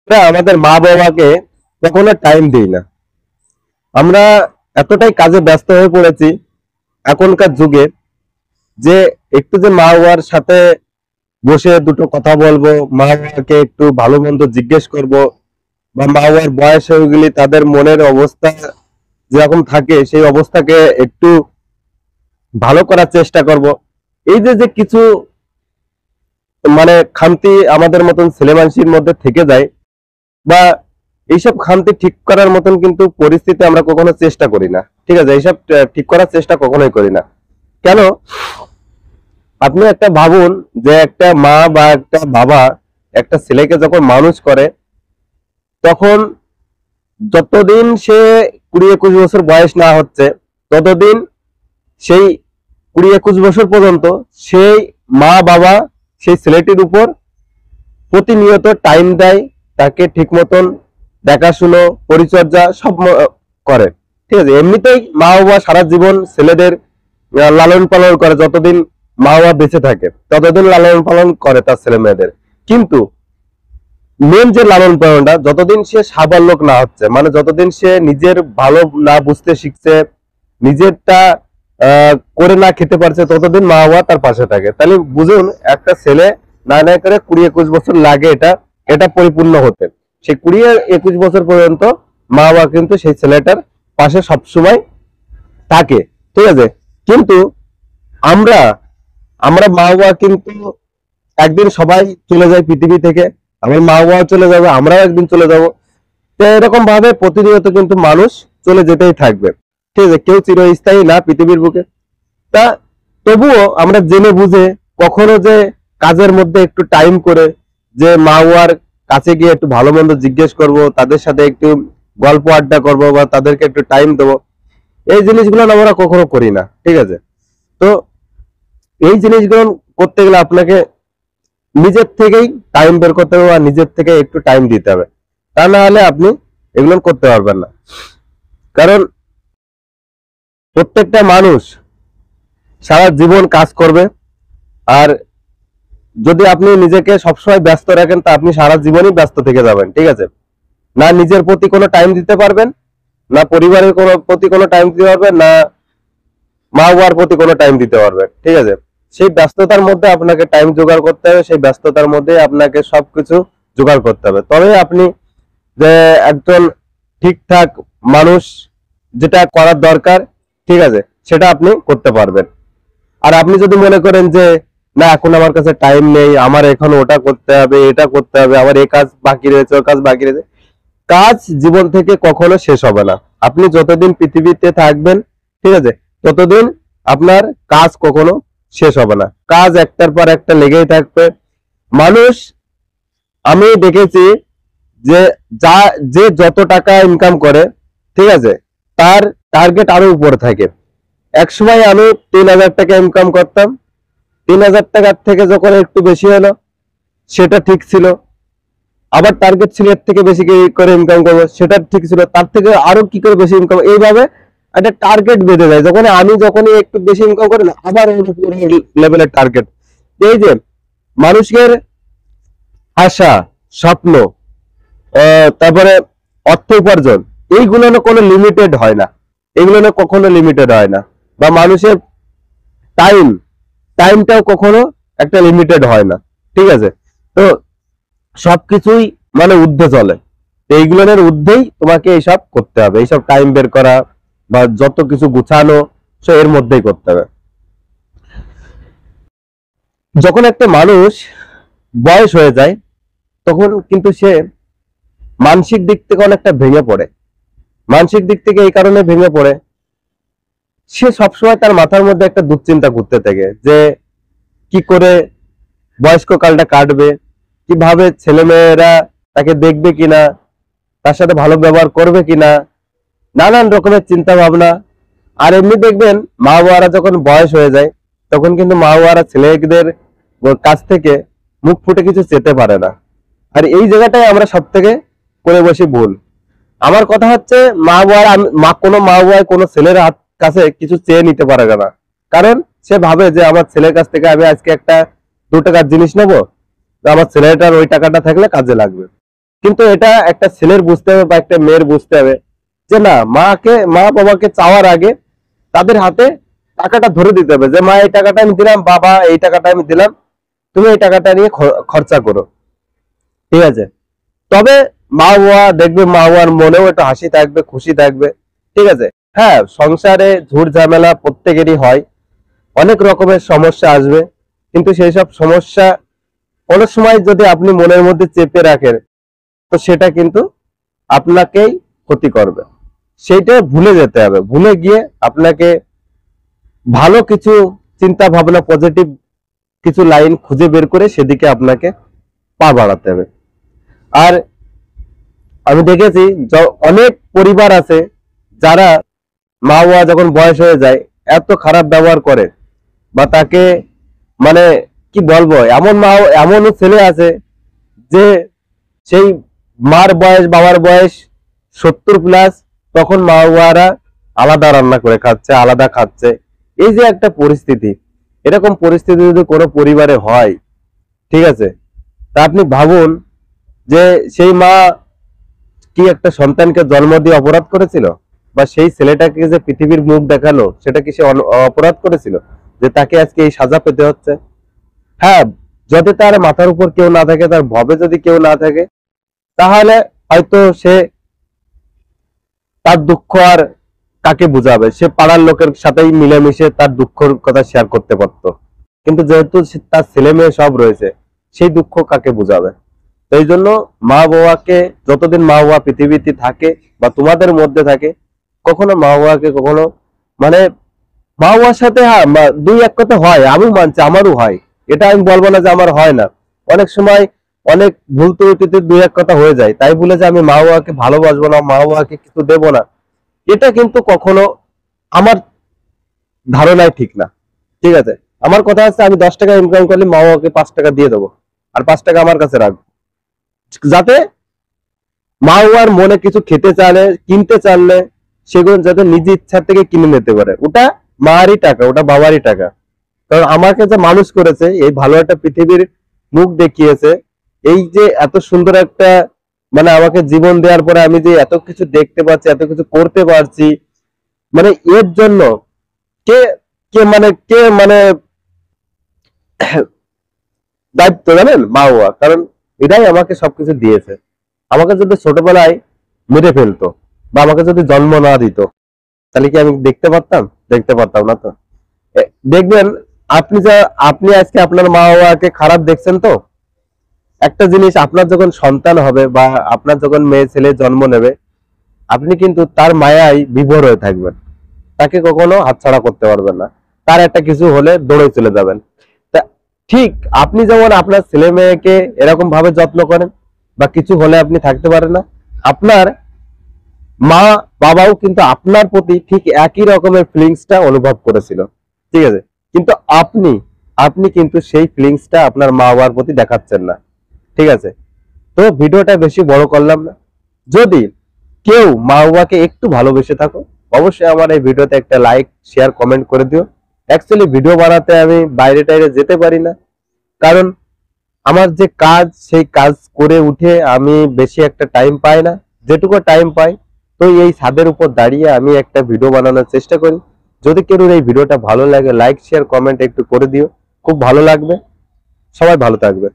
আমরা আমাদের মা বাবাকে কখনো টাইম দিই না। আমরা এতটাই কাজে ব্যস্ত হয়ে পড়েছি এখনকার যুগে, যে একটু যে মা বাবার সাথে বসে দুটো কথা বলবো, মা বাবাকে একটু ভালো মন্দ জিজ্ঞেস করব, বা মা বাবার বয়স হয়ে গেলে তাদের মনের অবস্থা যেরকম থাকে সেই অবস্থাকে একটু ভালো করার চেষ্টা করব। এই যে যে কিছু খামতি আমাদের মতন ছেলে মানুষের মধ্যে থেকে যায়, বা এইসব খামতি ঠিক করার মতন কিন্তু পরিস্থিতি আমরা কখনো চেষ্টা করি না। ঠিক আছে, এইসব ঠিক করার চেষ্টা কখনোই করি না। কেন? আপনি একটা ভাবুন, যে একটা মা বা একটা বাবা একটা ছেলেকে যখন মানুষ করে, তখন যতদিন সে 20-21 বছর বয়স না হচ্ছে, ততদিন সেই 20-21 বছর পর্যন্ত সেই মা বাবা সেই ছেলেটির উপর প্রতিনিয়ত টাইম দেয়, তাকে ঠিক মতন দেখাশুনো পরিচর্যা সব করে। ঠিক আছে, এমনিতেই মা বাবা সারা জীবন ছেলেদের লালন পালন করে। যতদিন মা বাবা বেঁচে থাকে ততদিন লালন পালন করে তার ছেলে মেয়েদের। কিন্তু মেন যে লালন পালনটা, যতদিন সে সাবালক না হচ্ছে, যতদিন সে নিজের ভালো না বুঝতে শিখছে, নিজেরটা করে না খেতে পারছে, ততদিন মা বাবা তার পাশে থাকে। তাহলে বুঝুন, একটা ছেলে না না করে 20-21 বছর লাগে এটা এটা পরিপূর্ণ হতে। সেই 20-21 বছর পর্যন্ত মা বাবা কিন্তু সেই ছেলেটার পাশে সবসময় থাকে। ঠিক আছে, কিন্তু আমরা আমরা মা বাবা কিন্তু একদিন সবাই চলে যায় পৃথিবী থেকে। আমার মা বাবা চলে যাবে, আমরাও একদিন চলে যাব। তো এরকম ভাবে প্রতিনিয়ত কিন্তু মানুষ চলে যেতেই থাকবে। ঠিক আছে, কেউ চিরস্থায়ী না পৃথিবীর বুকে। তা তবুও আমরা জেনে বুঝে কখনো যে কাজের মধ্যে একটু টাইম করে যে মা বাবার কাছে গিয়ে একটু ভালো মন্দ জিজ্ঞেস করব, তাদের সাথে একটু গল্প আড্ডা করব, বা তাদেরকে একটু টাইম দেবো, এই জিনিসগুলো আমরা কখনো করি না। ঠিক আছে, তো এই জিনিসগুলো করতে গেলে আপনাকে নিজের থেকেই টাইম বের করতে হবে, আর নিজের থেকে একটু টাইম দিতে হবে। তা না হলে আপনি এগুলো করতে পারবেন না। কারণ প্রত্যেকটা মানুষ সারা জীবন কাজ করবে, আর যদি আপনি নিজেকে সবসময় ব্যস্ত রাখেন, তা আপনি সারা জীবনই ব্যস্ত থেকে যাবেন। ঠিক আছে, না নিজের প্রতি কোনো টাইম দিতে পারবেন, না পরিবারের প্রতি কোনো টাইম দিতে পারবেন, না মা বাবার প্রতি কোনো টাইম দিতে পারবেন। ঠিক আছে, সেই ব্যস্ততার মধ্যে আপনাকে টাইম জোগাড় করতে হবে, সেই ব্যস্ততার মধ্যে আপনাকে সবকিছু জোগাড় করতে হবে। তবে আপনি যে একজন ঠিকঠাক মানুষ, যেটা করার দরকার, ঠিক আছে, সেটা আপনি করতে পারবেন। আর আপনি যদি মনে করেন যে না, এখন আমার কাছে টাইম নেই, আমার এখন ওটা করতে হবে, এটা করতে হবে, আমার এই কাজ বাকি রয়েছে, ও কাজ বাকি রয়েছে, কাজ জীবন থেকে কখনো শেষ হবে না। আপনি যতদিন পৃথিবীতে থাকবেন, ঠিক আছে, ততদিন আপনার কাজ কখনো শেষ হবে না। কাজ একটার পর একটা লেগেই থাকবে। মানুষ, আমি দেখেছি যে যা যে যত টাকা ইনকাম করে, ঠিক আছে, তার টার্গেট আরো উপরে থাকে। এক সময় আমি 3,000 টাকা ইনকাম করতাম, 3,000 টাকার থেকে যখন একটু বেশি হলো, সেটা ঠিক ছিল। আবার টার্গেট ছিল এর থেকে বেশি কি করে ইনকাম করবো, সেটা ঠিক ছিল। তার থেকে আরো কি করে বেশি ইনকাম, এইভাবে একটা টার্গেট বেঁধে যায়। যখনই একটু বেশি ইনকাম করি না, আবার লেভেলের টার্গেট। এই যে মানুষের আশা, স্বপ্ন, তারপরে অর্থ উপার্জন, এইগুলো না কোনো লিমিটেড হয় না। এগুলো না কখনো লিমিটেড হয় না। বা মানুষের টাইম, টাইমটাও কখনো একটা লিমিটেড হয় না। ঠিক আছে, তো সবকিছুই ঊর্ধ্বে চলে। এইগুলোর ঊর্ধ্বেই তোমাকে এইসব করতে হবে, এইসব টাইম বের করা বা যত কিছু গুছানো, সব এর মধ্যেই করতে হবে। যখন একটা মানুষ বয়স হয়ে যায়, তখন কিন্তু সে মানসিক দিক থেকে অনেকটা ভেঙে পড়ে। মানসিক দিক থেকে এই কারণে ভেঙে পড়ে, সে সবসময় তার মাথার মধ্যে একটা দুশ্চিন্তা ঘুরতে থাকে, যে কি করে বয়স্ক কালটা কাটবে, কিভাবে ছেলেমেয়েরা তাকে দেখবে কিনা, তার সাথে ভালো ব্যবহার করবে কিনা, নানান রকমের চিন্তা ভাবনা। আর এমনি দেখবেন, মা বাবারা যখন বয়স হয়ে যায়, তখন কিন্তু মা বাবারা ছেলেদের কাছ থেকে মুখ ফুটে কিছু চেতে পারে না। আর এই জায়গাটাই আমরা সব থেকে করে বসি ভুল। আমার কথা হচ্ছে, কোনো মা বাবা কোনো ছেলের হাত কাছে কিছু চেয়ে নিতে পারে না। কারণ সে ভাবে যে আমার ছেলের কাছ থেকে আমি আজকে একটা 2 টাকার জিনিস নেবো, আমার ছেলেটার ওই টাকাটা থাকলে কাজে লাগবে। কিন্তু এটা একটা ছেলের বুঝতে হবে বা একটা মেয়ের বুঝতে হবে যে না, মা বাবাকে চাওয়ার আগে তাদের হাতে টাকাটা ধরে দিতে হবে যে মা এই টাকাটা আমি দিলাম, বাবা এই টাকাটা আমি দিলাম, তুমি এই টাকাটা নিয়ে খরচা করো, ঠিক আছে? তবে মা বাবা দেখবে, মা বাবার মনেও একটা হাসি থাকবে, খুশি থাকবে, ঠিক আছে? হ্যাঁ, সংসারে ঝুট ঝামেলা প্রত্যেকেরই হয়, অনেক রকমের সমস্যা আসবে, কিন্তু সেই সব সমস্যা কোনো সময় যদি আপনি মনের মধ্যে চেপে রাখেন তো সেটা কিন্তু আপনাকেই ক্ষতি করবে। সেইটা ভুলে যেতে হবে, ভুলে গিয়ে আপনাকে ভালো কিছু চিন্তা ভাবনা, পজিটিভ কিছু লাইন খুঁজে বের করে সেদিকে আপনাকে পা বাড়াতে হবে। আর আমি দেখেছি অনেক পরিবার আছে যারা মা বাবা যখন বয়স হয়ে যায় এত খারাপ ব্যবহার করে, বা তাকে মানে কি বলবো, এমনও ছেলে আছে যে সেই মার বয়স বাবার বয়স 70+, তখন মা বাবারা আলাদা রান্না করে খাচ্ছে, আলাদা খাচ্ছে। এই যে একটা পরিস্থিতি, এরকম পরিস্থিতি যদি কোনো পরিবারে হয়, ঠিক আছে, তা আপনি ভাবুন যে সেই মা কি একটা সন্তানকে জন্ম দিয়ে অপরাধ করেছিল, বা সেই ছেলেটাকে যে পৃথিবীর মুখ দেখালো সেটা কি সে অপরাধ করেছিল যে তাকে আজকে এই সাজা পেতে হচ্ছে? হ্যাঁ, যদি তার মাথার উপর কেউ না থাকে, তার ভবে যদি কেউ না থাকে, তাহলে হয়তো সে তার দুঃখ আর কাকে বুঝাবে, সে পাড়ার লোকের সাথেই মিলেমিশে তার দুঃখের কথা শেয়ার করতে পারতো। কিন্তু যেহেতু তার ছেলে মেয়ে সব রয়েছে, সেই দুঃখ কাকে বুঝাবে? তো এই জন্য মা বাবাকে, যতদিন মা বাবা পৃথিবীতে থাকে বা তোমাদের মধ্যে থাকে, কখনো মা বাবাকে কখনো মানে মা বাবার সাথে, হ্যাঁ দুই এক কথা হয়, আমি মানছি, আমারও হয়, এটা আমি বলবো না যে আমার হয় না। অনেক সময় অনেক ভুল ত্রুটিতে দুই এক কথা হয়ে যায়, তাই বলে যে আমি মা বাবাকে ভালোবাসবো না, মা বাবাকে কিছু দেবো না, এটা কিন্তু কখনো আমার ধারণায় ঠিক না, ঠিক আছে? আমার কথা হচ্ছে আমি 10 টাকা ইনকাম করলে মা বাবাকে 5 টাকা দিয়ে দেবো, আর 5 টাকা আমার কাছে রাখবো, যাতে মা বাবার মনে কিছু খেতে চাইলে, কিনতে চাইলে সেগুলো যাতে নিজ ইচ্ছা থেকে কিনে নিতে পারে। ওটা মারই টাকা, ওটা বাবারই টাকা। কারণ আমাকে যে মানুষ করেছে, এই ভালো একটা পৃথিবীর মুখ দেখিয়েছে, এই যে এত সুন্দর একটা মানে আমাকে জীবন দেওয়ার পরে আমি যে এত কিছু দেখতে পাচ্ছি, এত কিছু করতে পারছি, মানে এর জন্য কে কে দায়িত্ব জানেন? মা বাবা। কারণ এটাই আমাকে সবকিছু দিয়েছে। আমাকে যদি ছোটবেলায় মেরে ফেলতো বা আমাকে যদি জন্ম না দিত, তাহলে কি আমি দেখতে পারতাম? দেখতে পারতাম না তো। দেখবেন, আপনি আজকে আপনার মা বাবাকে খারাপ দেখছেন তো, একটা জিনিস, আপনার যখন সন্তান হবে বা আপনার যখন মেয়ে ছেলে জন্ম নেবে, আপনি কিন্তু তার মায়ায় বিভোর হয়ে থাকবেন, তাকে কখনো হাতছাড়া করতে পারবেন না। তার একটা কিছু হলে দৌড়ে চলে যাবেন। তা ঠিক আপনি যেমন আপনার ছেলে মেয়েকে এরকম ভাবে যত্ন করেন বা কিছু হলে আপনি থাকতে পারেন না, আপনার মা বাবাও কিন্তু আপনার প্রতি ঠিক একই রকমের ফিলিংসটা অনুভব করেছিল, ঠিক আছে? কিন্তু আপনি আপনি কিন্তু সেই ফিলিংসটা আপনার মা বাবার প্রতি দেখাচ্ছেন না, ঠিক আছে? তো ভিডিওটা বেশি বড় করলাম না। যদি কেউ মা বাবাকে একটু ভালোবেসে থাকো, অবশ্যই আমার এই ভিডিওতে একটা লাইক, শেয়ার, কমেন্ট করে দিও। অ্যাকচুয়ালি ভিডিও বানাতে আমি বাইরে টাইরে যেতে পারি না, কারণ আমার যে কাজ, সেই কাজ করে উঠে আমি বেশি একটা টাইম পাই না। যেটুকু টাইম পাই, তো এই ছাদের উপর দাঁড়িয়ে আমি একটা ভিডিও বানানোর চেষ্টা করি। যদি কেউ এই ভিডিওটা ভালো লাগে, লাইক, শেয়ার, কমেন্ট একটু করে দিও, খুব ভালো লাগবে। সবাই ভালো থাকবে।